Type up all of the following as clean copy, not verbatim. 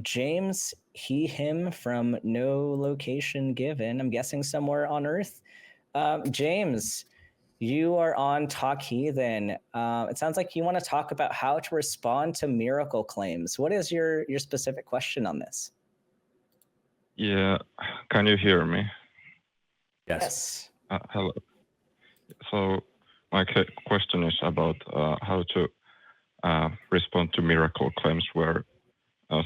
James, he, him from no location given. I'm guessing somewhere on Earth. James, you are on Talk Heathen. It sounds like you want to talk about how to respond to miracle claims. What is your specific question on this? Yeah, can you hear me? Yes. Hello. So my question is about how to respond to miracle claims where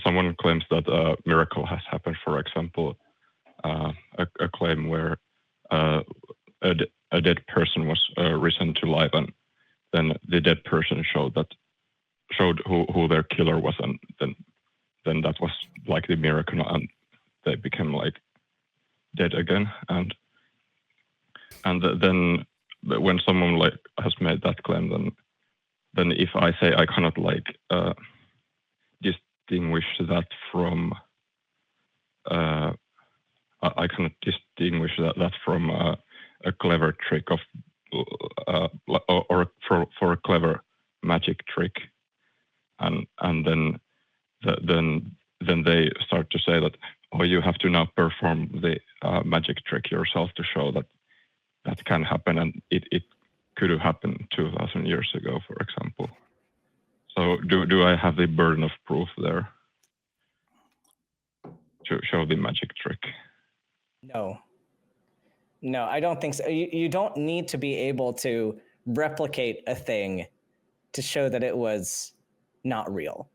someone claims that a miracle has happened. For example, a claim where a dead person was risen to life, and then the dead person showed who their killer was, and then that was like the miracle, and they became like dead again. And then when someone like has made that claim, then if I say I cannot like distinguish that from I cannot distinguish that from a clever trick of or for a clever magic trick, and then they start to say that, oh, you have to now perform the magic trick yourself to show that can happen, and it could have happened 2,000 years ago, for example. So do I have the burden of proof there to show the magic trick? No, I don't think so. You don't need to be able to replicate a thing to show that it was not real.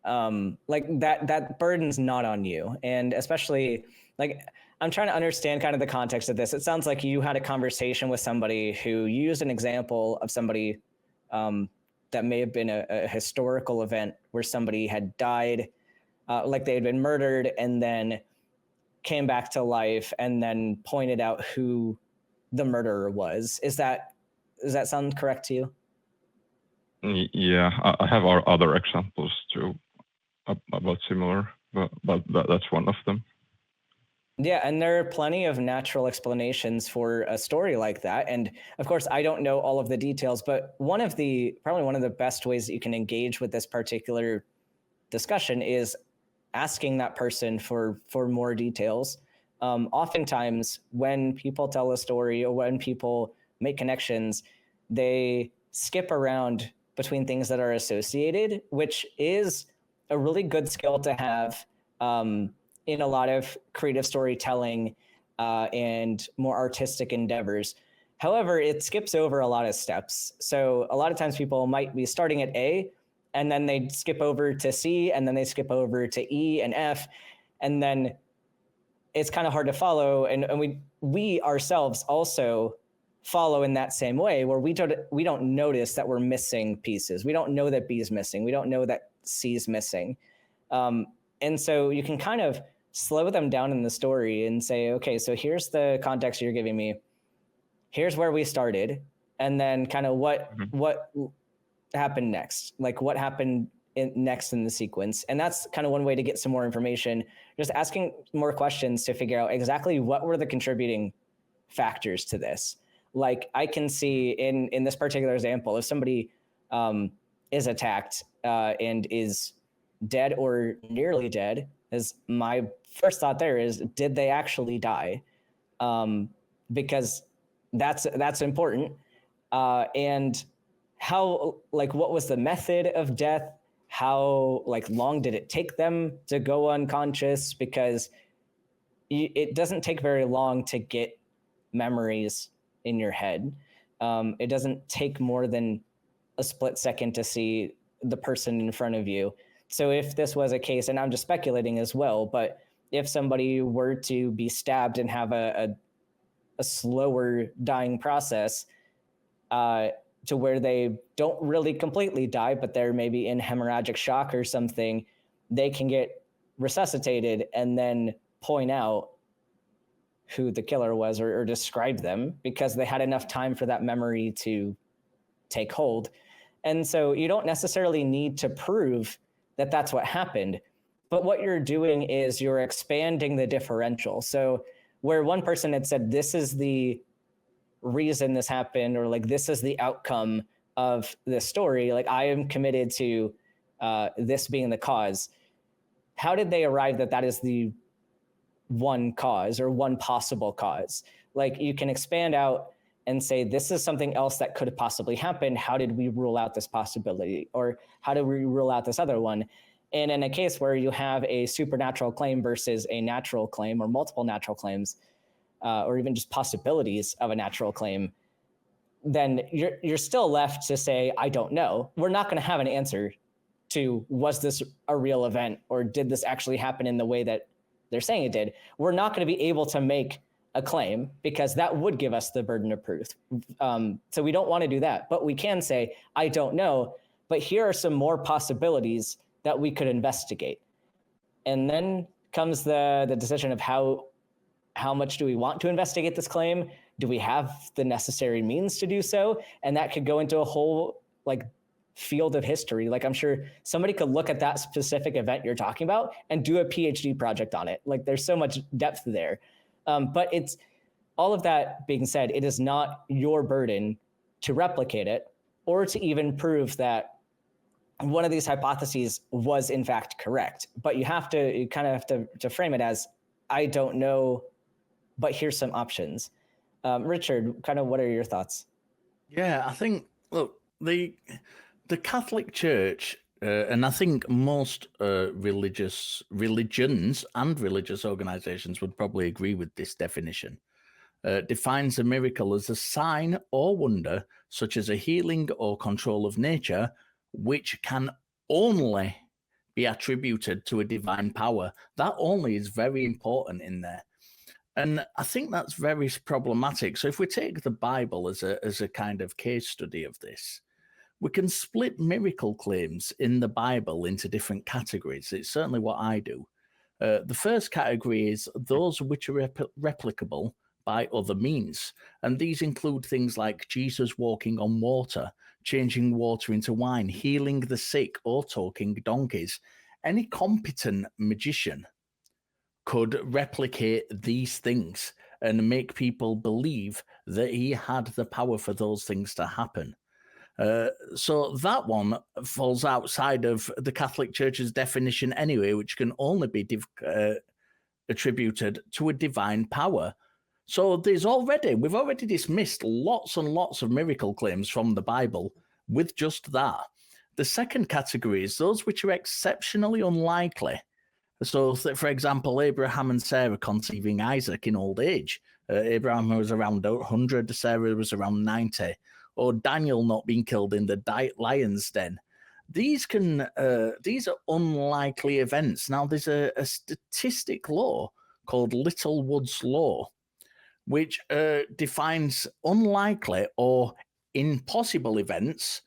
Like that burden's not on you. And especially, like, I'm trying to understand kind of the context of this. It sounds like you had a conversation with somebody who used an example of somebody that may have been a historical event where somebody had died, like they had been murdered and then came back to life, and then pointed out who the murderer was. Does that sound correct to you? Yeah, I have other examples too about similar, but that's one of them. Yeah, and there are plenty of natural explanations for a story like that. And of course, I don't know all of the details, but probably one of the best ways that you can engage with this particular discussion is asking that person for more details. Oftentimes, when people tell a story or when people make connections, they skip around between things that are associated, which is a really good skill to have in a lot of creative storytelling and more artistic endeavors. However, it skips over a lot of steps. So a lot of times people might be starting at A, and then they skip over to C, and then they skip over to E and F, and then it's kind of hard to follow. And we ourselves also follow in that same way, where we don't notice that we're missing pieces. We don't know that B is missing. We don't know that C is missing. And so you can kind of slow them down in the story and say, okay, so here's the context you're giving me. Here's where we started. And then kind of what happened next, like what happened next in the sequence. And that's kind of one way to get some more information, just asking more questions to figure out exactly what were the contributing factors to this. Like I can see in this particular example, if somebody is attacked and is dead or nearly dead, as my first thought there is, did they actually die? Because that's important. And how, like, what was the method of death? How long did it take them to go unconscious? Because it doesn't take very long to get memories in your head. It doesn't take more than a split second to see the person in front of you. So if this was a case, and I'm just speculating as well, but if somebody were to be stabbed and have a slower dying process, to where they don't really completely die, but they're maybe in hemorrhagic shock or something, they can get resuscitated and then point out who the killer was or describe them, because they had enough time for that memory to take hold. And so you don't necessarily need to prove that that's what happened, but what you're doing is you're expanding the differential. So where one person had said, this is the reason this happened, or this is the outcome of this story, I am committed to this being the cause. how did they arrive that is the one cause or one possible cause? Like, you can expand out and say, this is something else that could possibly happen. How did we rule out this possibility? Or how did we rule out this other one? And in a case where you have a supernatural claim versus a natural claim, or multiple natural claims, or even just possibilities of a natural claim, then you're still left to say, I don't know. We're not going to have an answer to, was this a real event, or did this actually happen in the way that they're saying it did? We're not going to be able to make a claim, because that would give us the burden of proof. So we don't want to do that, but we can say, I don't know, but here are some more possibilities that we could investigate. And then comes the decision of how much do we want to investigate this claim? Do we have the necessary means to do so? And that could go into a whole field of history. Like, I'm sure somebody could look at that specific event you're talking about and do a PhD project on it. Like, there's so much depth there. But it's all of that being said, it is not your burden to replicate it or to even prove that one of these hypotheses was in fact correct. But you kind of have to frame it as, I don't know, but here's some options. Richard, kind of what are your thoughts? Yeah, I think, look, the Catholic Church, and I think most religions and religious organizations would probably agree with this definition, defines a miracle as a sign or wonder, such as a healing or control of nature, which can only be attributed to a divine power. That only is very important in there. And I think that's very problematic. So if we take the Bible as a kind of case study of this, we can split miracle claims in the Bible into different categories. It's certainly what I do. The first category is those which are replicable by other means. And these include things like Jesus walking on water, changing water into wine, healing the sick, or talking donkeys. Any competent magician could replicate these things and make people believe that he had the power for those things to happen. So that one falls outside of the Catholic Church's definition anyway, which can only be attributed to a divine power. So we've already dismissed lots and lots of miracle claims from the Bible with just that. The second category is those which are exceptionally unlikely. So, for example, Abraham and Sarah conceiving Isaac in old age. Abraham was around 100, Sarah was around 90. Or Daniel not being killed in the lion's den. These are unlikely events. Now, there's a statistic law called Littlewood's Law, which defines unlikely or impossible events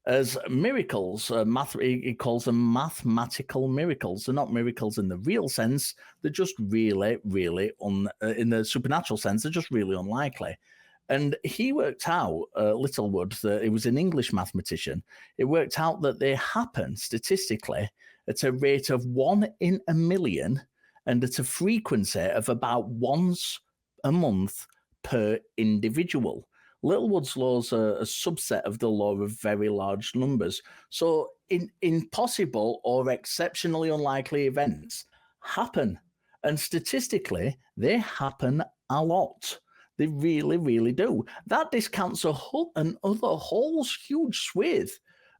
as miracles. He calls them mathematical miracles. They're not miracles in the real sense. They're just really, really, in the supernatural sense, they're just really unlikely. And he worked out, Littlewood, that it was an English mathematician, it worked out that they happen statistically at a rate of 1 in a million and at a frequency of about once a month per individual. Littlewood's laws are a subset of the law of very large numbers. So impossible or exceptionally unlikely events happen. And statistically, they happen a lot. They really, really do. That discounts another whole huge swathe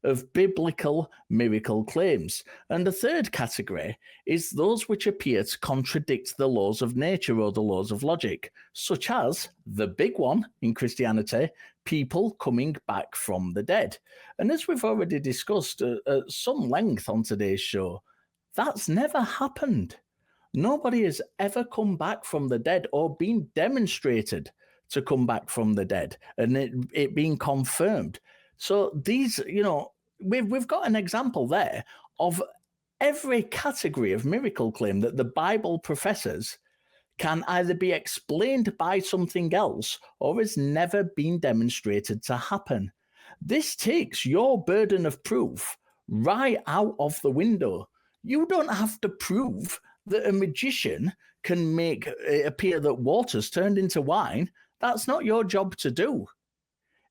of biblical miracle claims. And the third category is those which appear to contradict the laws of nature or the laws of logic, such as the big one in Christianity, people coming back from the dead. And as we've already discussed at some length on today's show, that's never happened. Nobody has ever come back from the dead or been demonstrated to come back from the dead and it being confirmed. So these, we've got an example there of every category of miracle claim that the Bible professes can either be explained by something else or has never been demonstrated to happen. This takes your burden of proof right out of the window. You don't have to prove that a magician can make it appear that water's turned into wine. That's not your job to do.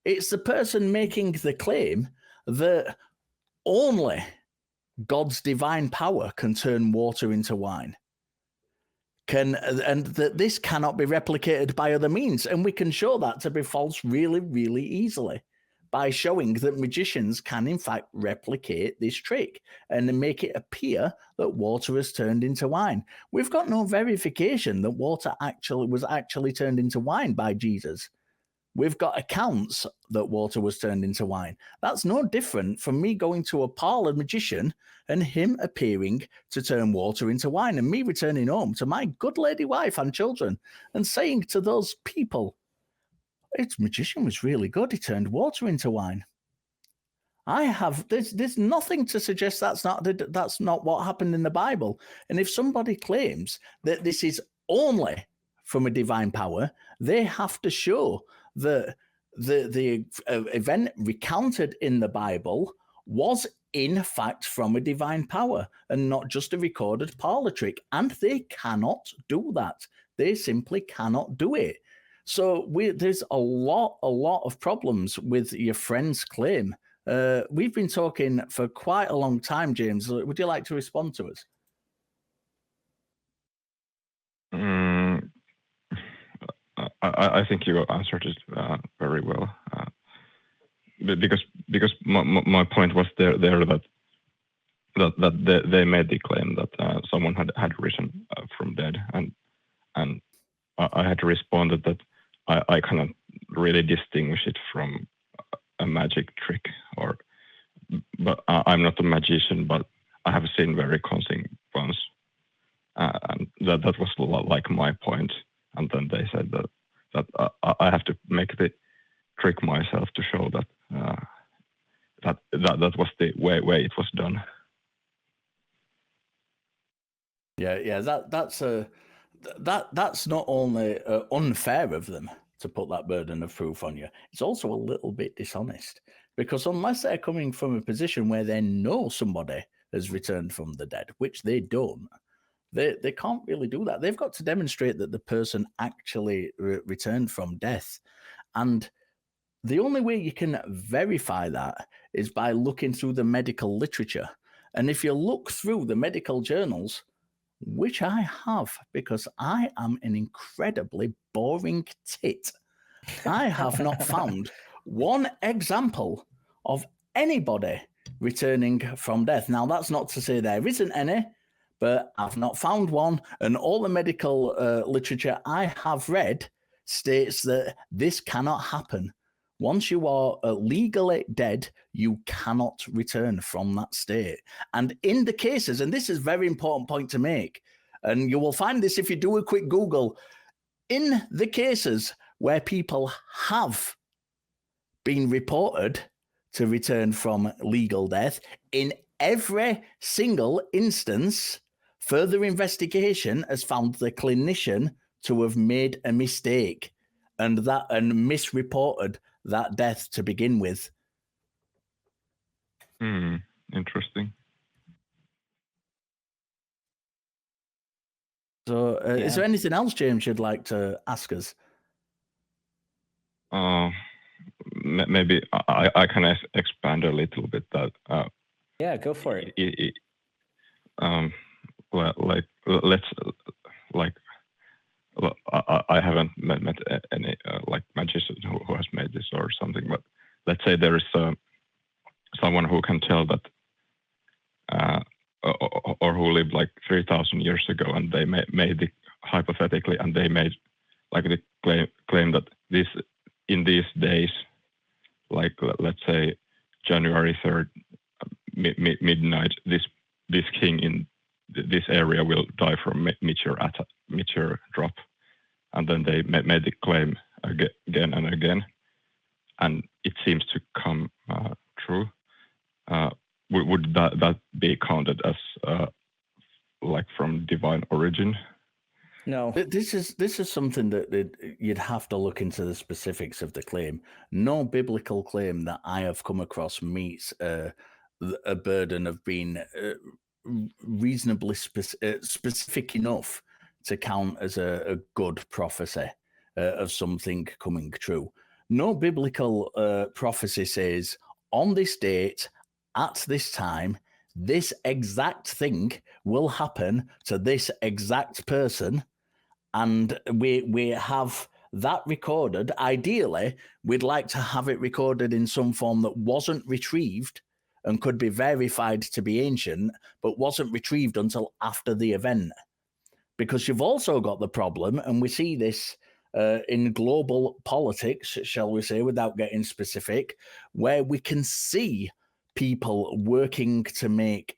It's the person making the claim that only God's divine power can turn water into wine. And that this cannot be replicated by other means. And we can show that to be false really, really easily by showing that magicians can, in fact, replicate this trick and make it appear that water has turned into wine. We've got no verification that water was actually turned into wine by Jesus. We've got accounts that water was turned into wine. That's no different from me going to a parlor magician and him appearing to turn water into wine, and me returning home to my good lady wife and children and saying to those people, its magician was really good. He turned water into wine. There's nothing to suggest that's not what happened in the Bible. And if somebody claims that this is only from a divine power, they have to show that the event recounted in the Bible was in fact from a divine power and not just a recorded parlor trick. And they cannot do that. They simply cannot do it. So there's a lot of problems with your friend's claim. We've been talking for quite a long time, James. Would you like to respond to us? I think you answered it very well, because my point was there that they made the claim that someone had risen from dead, and I had responded that I cannot really distinguish it from a magic trick, but I'm not a magician, but I have seen very convincing ones, and that was like my point. And then they said that I have to make the trick myself to show that that was the way it was done. Yeah. That's not only unfair of them to put that burden of proof on you, it's also a little bit dishonest, because unless they're coming from a position where they know somebody has returned from the dead, which they don't, they can't really do that. They've got to demonstrate that the person actually returned from death. And the only way you can verify that is by looking through the medical literature. And if you look through the medical journals, which I have, because I am an incredibly boring tit, I have not found one example of anybody returning from death. Now, that's not to say there isn't any, but I've not found one. And all the medical literature I have read states that this cannot happen. Once you are legally dead, you cannot return from that state. And in the cases, and this is a very important point to make, and you will find this if you do a quick Google, in the cases where people have been reported to return from legal death, in every single instance, further investigation has found the clinician to have made a mistake and misreported that death to begin with. Interesting. So is there anything else, James, you'd like to ask us? Maybe I can expand a little bit that. Yeah, go for it. I haven't met any like magician who has made this or something, but let's say there is someone who can tell that, or who lived like 3,000 years ago, and they made the hypothetically, and they made like the claim that in these days, like let's say January 3rd, midnight, this king in this area will die from meteor drop, and then they made the claim again and again, and it seems to come true. Would that be counted as like from divine origin? No. This is something that you'd have to look into the specifics of the claim. No biblical claim that I have come across meets a burden of being reasonably specific enough to count as a good prophecy of something coming true. No biblical prophecy says, on this date, at this time, this exact thing will happen to this exact person, and we have that recorded. Ideally, we'd like to have it recorded in some form that wasn't retrieved and could be verified to be ancient, but wasn't retrieved until after the event. Because you've also got the problem, and we see this in global politics, shall we say, without getting specific, where we can see people working to make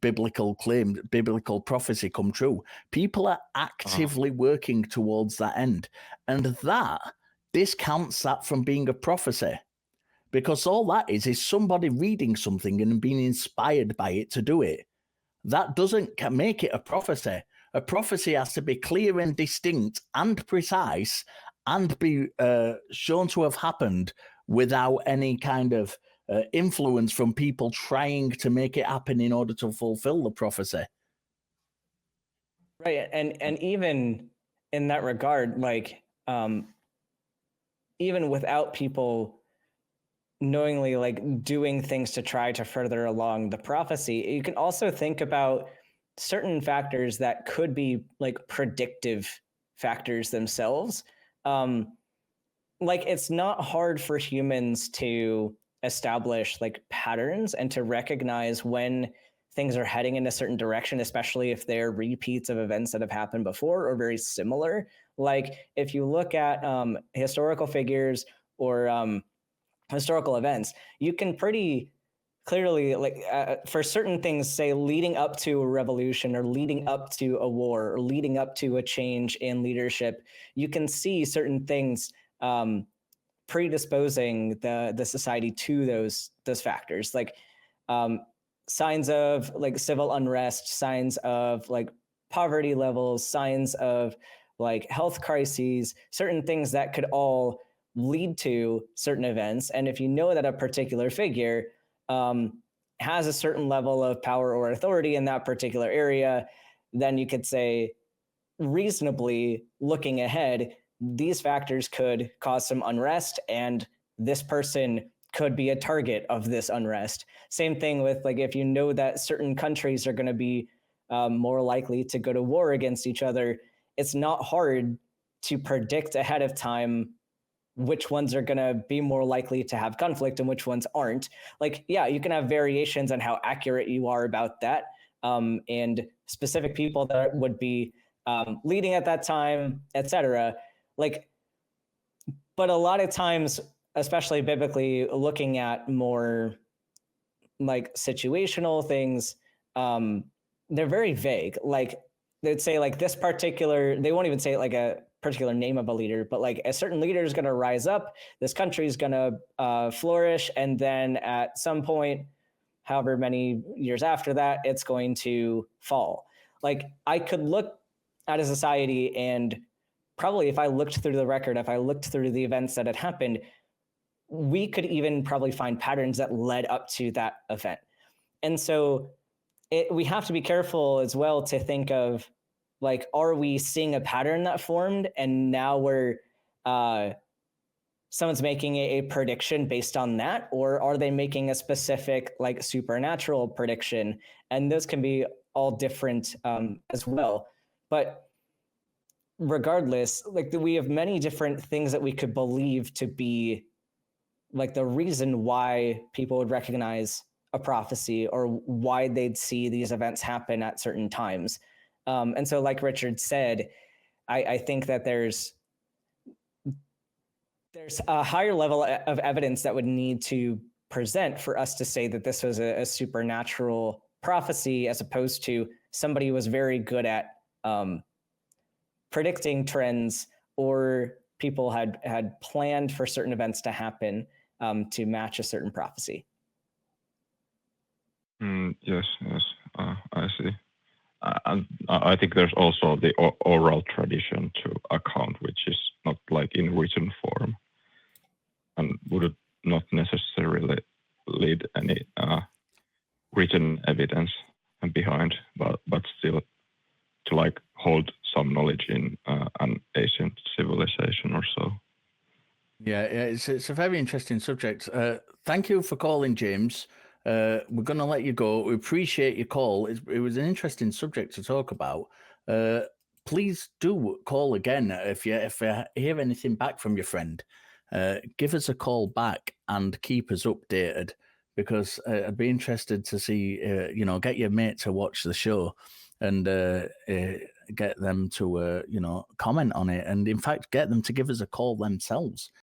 biblical claim, biblical prophecy come true. People are actively working towards that end, and that discounts that from being a prophecy, because all that is somebody reading something and being inspired by it to do it. That doesn't make it a prophecy. A prophecy has to be clear and distinct and precise and be shown to have happened without any kind of influence from people trying to make it happen in order to fulfill the prophecy. Right. And even in that regard, like, even without people knowingly like doing things to try to further along the prophecy, you can also think about certain factors that could be like predictive factors themselves. Like, it's not hard for humans to establish like patterns and to recognize when things are heading in a certain direction, especially if they're repeats of events that have happened before or very similar. Like, if you look at historical figures or historical events, you can pretty clearly, like, for certain things, say leading up to a revolution or leading up to a war or leading up to a change in leadership, you can see certain things predisposing the society to those factors, like signs of like civil unrest, signs of like poverty levels, signs of like health crises, certain things that could all lead to certain events. And if you know that a particular figure has a certain level of power or authority in that particular area, then you could say, reasonably looking ahead, these factors could cause some unrest, and this person could be a target of this unrest. Same thing with, like, if you know that certain countries are going to be more likely to go to war against each other, it's not hard to predict ahead of time which ones are going to be more likely to have conflict and which ones aren't. Like, yeah, you can have variations on how accurate you are about that, and specific people that would be leading at that time, etc. Like, but a lot of times, especially biblically, looking at more like situational things, they're very vague. Like, they'd say like this particular, they won't even say like a particular name of a leader, but like a certain leader is going to rise up, this country is going to flourish, and then at some point, however many years after that, it's going to fall. Like, I could look at a society, and probably if I looked through the record, if I looked through the events that had happened, we could even probably find patterns that led up to that event. And so we have to be careful as well to think of, like, are we seeing a pattern that formed, and now we're someone's making a prediction based on that, or are they making a specific like supernatural prediction? And those can be all different as well. But regardless, like, we have many different things that we could believe to be like the reason why people would recognize a prophecy or why they'd see these events happen at certain times. And so, like Richard said, I think that there's a higher level of evidence that would need to present for us to say that this was a supernatural prophecy, as opposed to somebody who was very good at predicting trends, or people had planned for certain events to happen to match a certain prophecy. Yes, I see. And I think there's also the oral tradition to account, which is not like in written form, and would not necessarily lead any written evidence behind, but still to like hold some knowledge in an ancient civilization or so. Yeah, it's a very interesting subject. Thank you for calling, James. We're going to let you go. We appreciate your call. It was an interesting subject to talk about. Please do call again if you hear anything back from your friend. Give us a call back and keep us updated, because I'd be interested to see, get your mate to watch the show and get them to, comment on it. And in fact, get them to give us a call themselves